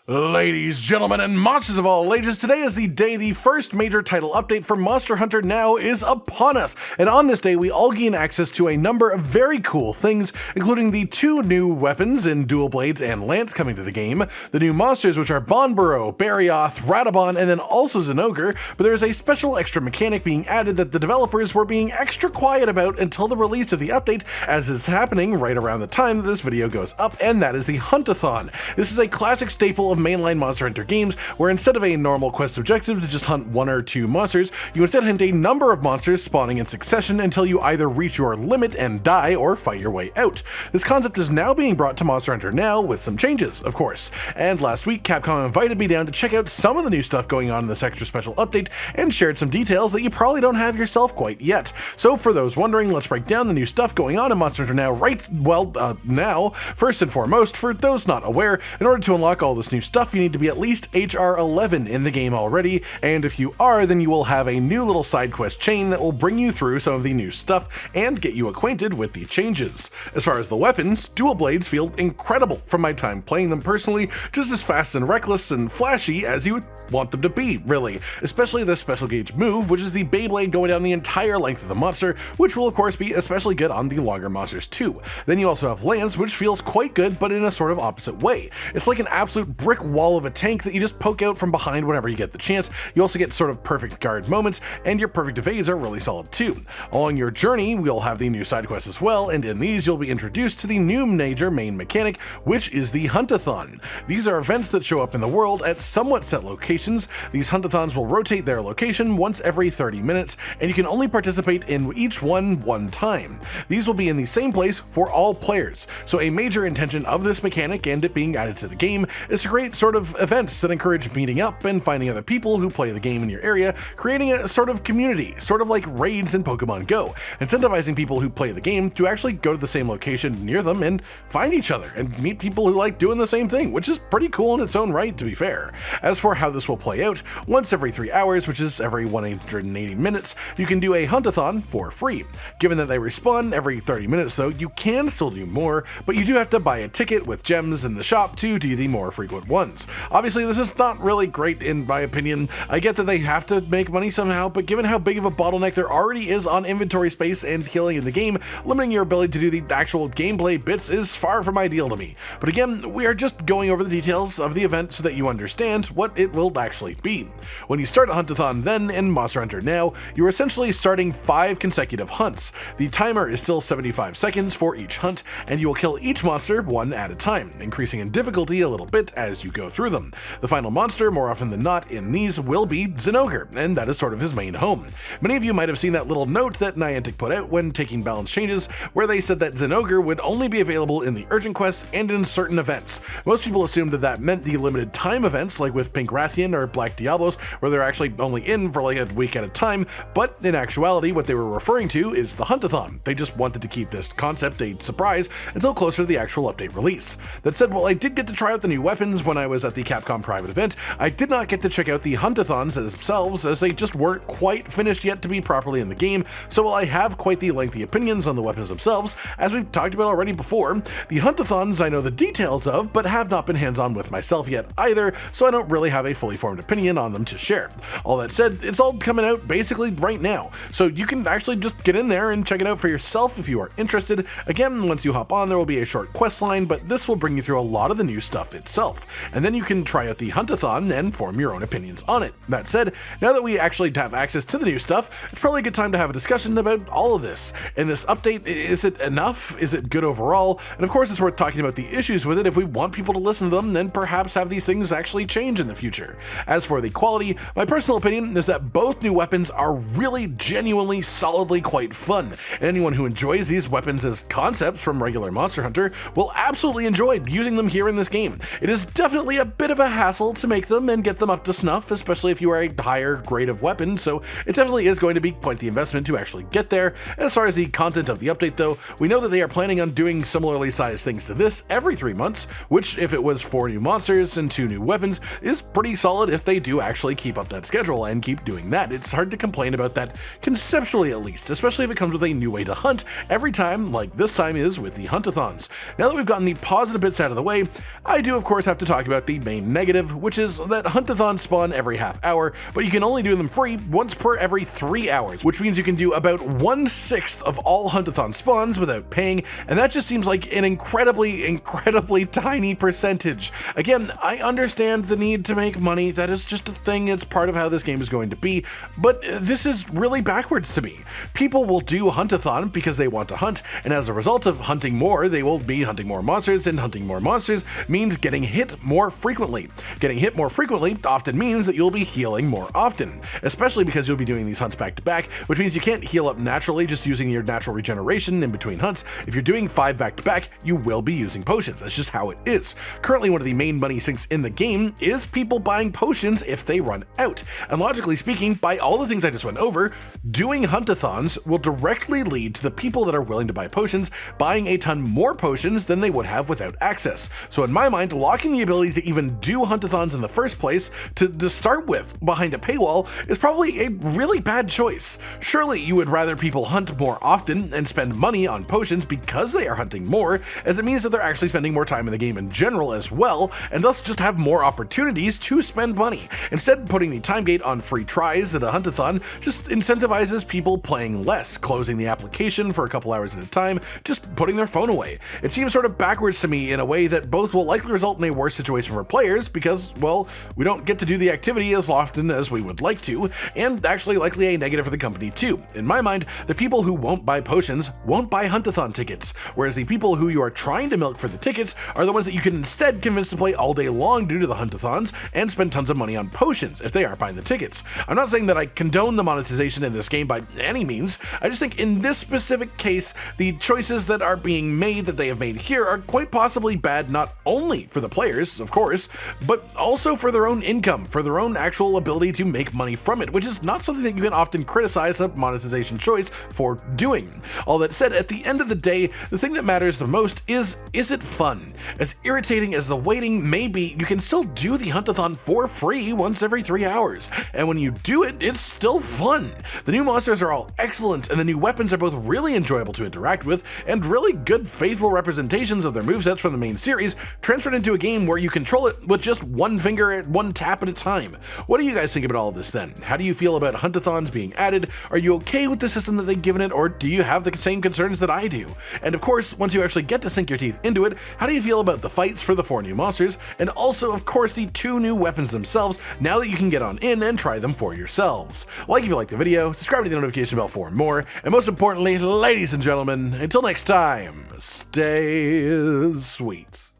Ladies, gentlemen, and monsters of all ages, today is the day the first major title update for Monster Hunter Now is upon us, and on this day we all gain access to a number of very cool things, including the 2 new weapons in Dual Blades and Lance coming to the game, the new monsters which are banbaro, barioth, radobaan, and then also zinogre, but there is a special extra mechanic being added that the developers were being extra quiet about until the release of the update, as is happening right around the time that this video goes up, and that is the hunt-a-thon. This is a classic staple of mainline Monster Hunter games, where instead of a normal quest objective to just hunt 1 or 2 monsters, you instead hunt a number of monsters spawning in succession until you either reach your limit and die or fight your way out. This concept is now being brought to Monster Hunter Now with some changes, of course, and last week Capcom invited me down to check out some of the new stuff going on in this extra special update and shared some details that you probably don't have yourself quite yet. So for those wondering, let's break down the new stuff going on in Monster Hunter Now now. First and foremost, for those not aware, in order to unlock all this new stuff, you need to be at least HR 11 in the game already, and if you are, then you will have a new little side quest chain that will bring you through some of the new stuff and get you acquainted with the changes. As far as the weapons, Dual Blades feel incredible from my time playing them personally, just as fast and reckless and flashy as you would want them to be, really. Especially the special gauge move, which is the Beyblade going down the entire length of the monster, which will of course be especially good on the longer monsters too. Then you also have Lance, which feels quite good, but in a sort of opposite way. It's like an absolute brick wall of a tank that you just poke out from behind whenever you get the chance. You also get sort of perfect guard moments, and your perfect evades are really solid too. Along your journey, we'll have the new side quests as well, and in these you'll be introduced to the new major main mechanic, which is the hunt-a-thon. These are events that show up in the world at somewhat set locations. These hunt-a-thons will rotate their location once every 30 minutes, and you can only participate in each one time. These will be in the same place for all players, so a major intention of this mechanic and it being added to the game is to create sort of events that encourage meeting up and finding other people who play the game in your area, creating a sort of community, sort of like raids in Pokemon Go, incentivizing people who play the game to actually go to the same location near them and find each other and meet people who like doing the same thing, which is pretty cool in its own right, to be fair. As for how this will play out, once every 3 hours, which is every 180 minutes, you can do a hunt-a-thon for free. Given that they respawn every 30 minutes though, you can still do more, but you do have to buy a ticket with gems in the shop to do the more frequent ones. Obviously, this is not really great in my opinion. I get that they have to make money somehow, but given how big of a bottleneck there already is on inventory space and healing in the game, limiting your ability to do the actual gameplay bits is far from ideal to me. But again, we are just going over the details of the event so that you understand what it will actually be. When you start a hunt-a-thon then in Monster Hunter Now, you're essentially starting 5 consecutive hunts. The timer is still 75 seconds for each hunt, and you will kill each monster one at a time, increasing in difficulty a little bit as you go through them. The final monster, more often than not in these, will be Zinogre, and that is sort of his main home. Many of you might have seen that little note that Niantic put out when taking balance changes, where they said that Zinogre would only be available in the urgent quests and in certain events. Most people assumed that that meant the limited time events, like with Pink Rathian or Black Diablos, where they're actually only in for like a week at a time, but in actuality what they were referring to is the hunt-a-thon. They just wanted to keep this concept a surprise until closer to the actual update release. That said, while I did get to try out the new weapons when I was at the Capcom private event, I did not get to check out the hunt-a-thons themselves, as they just weren't quite finished yet to be properly in the game. So while I have quite the lengthy opinions on the weapons themselves, as we've talked about already before, the hunt-a-thons I know the details of, but have not been hands-on with myself yet either, so I don't really have a fully formed opinion on them to share. All that said, it's all coming out basically right now, so you can actually just get in there and check it out for yourself if you are interested. Again, once you hop on, there will be a short quest line, but this will bring you through a lot of the new stuff itself, and then you can try out the hunt-a-thon and form your own opinions on it. That said, now that we actually have access to the new stuff, it's probably a good time to have a discussion about all of this. In this update, is it enough? Is it good overall? And of course, it's worth talking about the issues with it if we want people to listen to them, then perhaps have these things actually change in the future. As for the quality, my personal opinion is that both new weapons are really genuinely solidly quite fun, and anyone who enjoys these weapons as concepts from regular Monster Hunter will absolutely enjoy using them here in this game. It is definitely a bit of a hassle to make them and get them up to snuff, especially if you are a higher grade of weapon, so it definitely is going to be quite the investment to actually get there. As far as the content of the update though, we know that they are planning on doing similarly sized things to this every 3 months, which if it was 4 new monsters and 2 new weapons is pretty solid if they do actually keep up that schedule and keep doing that. It's hard to complain about that conceptually at least, especially if it comes with a new way to hunt every time, like this time is with the hunt-a-thons. Now that we've gotten the positive bits out of the way, I do of course have to talk talk about the main negative, which is that hunt-a-thons spawn every half hour, but you can only do them free once per every 3 hours, which means you can do about 1/6 of all hunt-a-thon spawns without paying, and that just seems like an incredibly tiny percentage. Again, I understand the need to make money. That is just a thing. It's part of how this game is going to be, but this is really backwards to me. People will do hunt-a-thon because they want to hunt, and as a result of hunting more, they will be hunting more monsters, and hunting more monsters means getting hit more frequently. Getting hit more frequently often means that you'll be healing more often, especially because you'll be doing these hunts back to back, which means you can't heal up naturally just using your natural regeneration in between hunts. If you're doing 5 back to back, you will be using potions. That's just how it is. Currently, one of the main money sinks in the game is people buying potions if they run out. And logically speaking, by all the things I just went over, doing hunt-a-thons will directly lead to the people that are willing to buy potions buying a ton more potions than they would have without access. So in my mind, locking the ability to even do hunt-a-thons in the first place to start with behind a paywall is probably a really bad choice. Surely you would rather people hunt more often and spend money on potions because they are hunting more, as it means that they're actually spending more time in the game in general as well, and thus just have more opportunities to spend money. Instead, putting the time gate on free tries at a hunt-a-thon just incentivizes people playing less, closing the application for a couple hours at a time, just putting their phone away. It seems sort of backwards to me in a way that both will likely result in a worse situation for players because, well, we don't get to do the activity as often as we would like to, and actually likely a negative for the company too. In my mind, the people who won't buy potions won't buy hunt-a-thon tickets, whereas the people who you are trying to milk for the tickets are the ones that you can instead convince to play all day long due to the hunt-a-thons and spend tons of money on potions if they aren't buying the tickets. I'm not saying that I condone the monetization in this game by any means. I just think in this specific case, the choices that are being made that they have made here are quite possibly bad, not only for the players, of course, but also for their own income, for their own actual ability to make money from it, which is not something that you can often criticize a monetization choice for doing. All that said, at the end of the day, the thing that matters the most is it fun? As irritating as the waiting may be, you can still do the hunt-a-thon for free once every 3 hours, and when you do it, it's still fun. The new monsters are all excellent, and the new weapons are both really enjoyable to interact with, and really good faithful representations of their movesets from the main series, transferred into a game where you control it with just one finger at one tap at a time. What do you guys think about all of this then? How do you feel about hunt-a-thons being added? Are you okay with the system that they've given it, or do you have the same concerns that I do? And of course, once you actually get to sink your teeth into it, how do you feel about the fights for the 4 new monsters, and also of course the 2 new weapons themselves, now that you can get on in and try them for yourselves? Like if you liked the video, subscribe to the notification bell for more, and most importantly, ladies and gentlemen, until next time, stay sweet.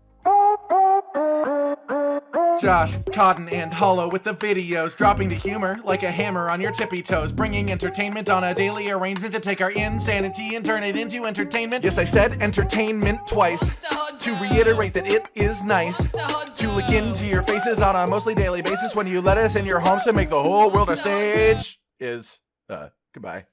Josh, Cotton, and Hollow with the videos, dropping the humor like a hammer on your tippy toes, bringing entertainment on a daily arrangement to take our insanity and turn it into entertainment. Yes, I said entertainment twice, to reiterate that it is nice to look into your faces on a mostly daily basis when you let us in your homes to make the whole world our stage. Goodbye.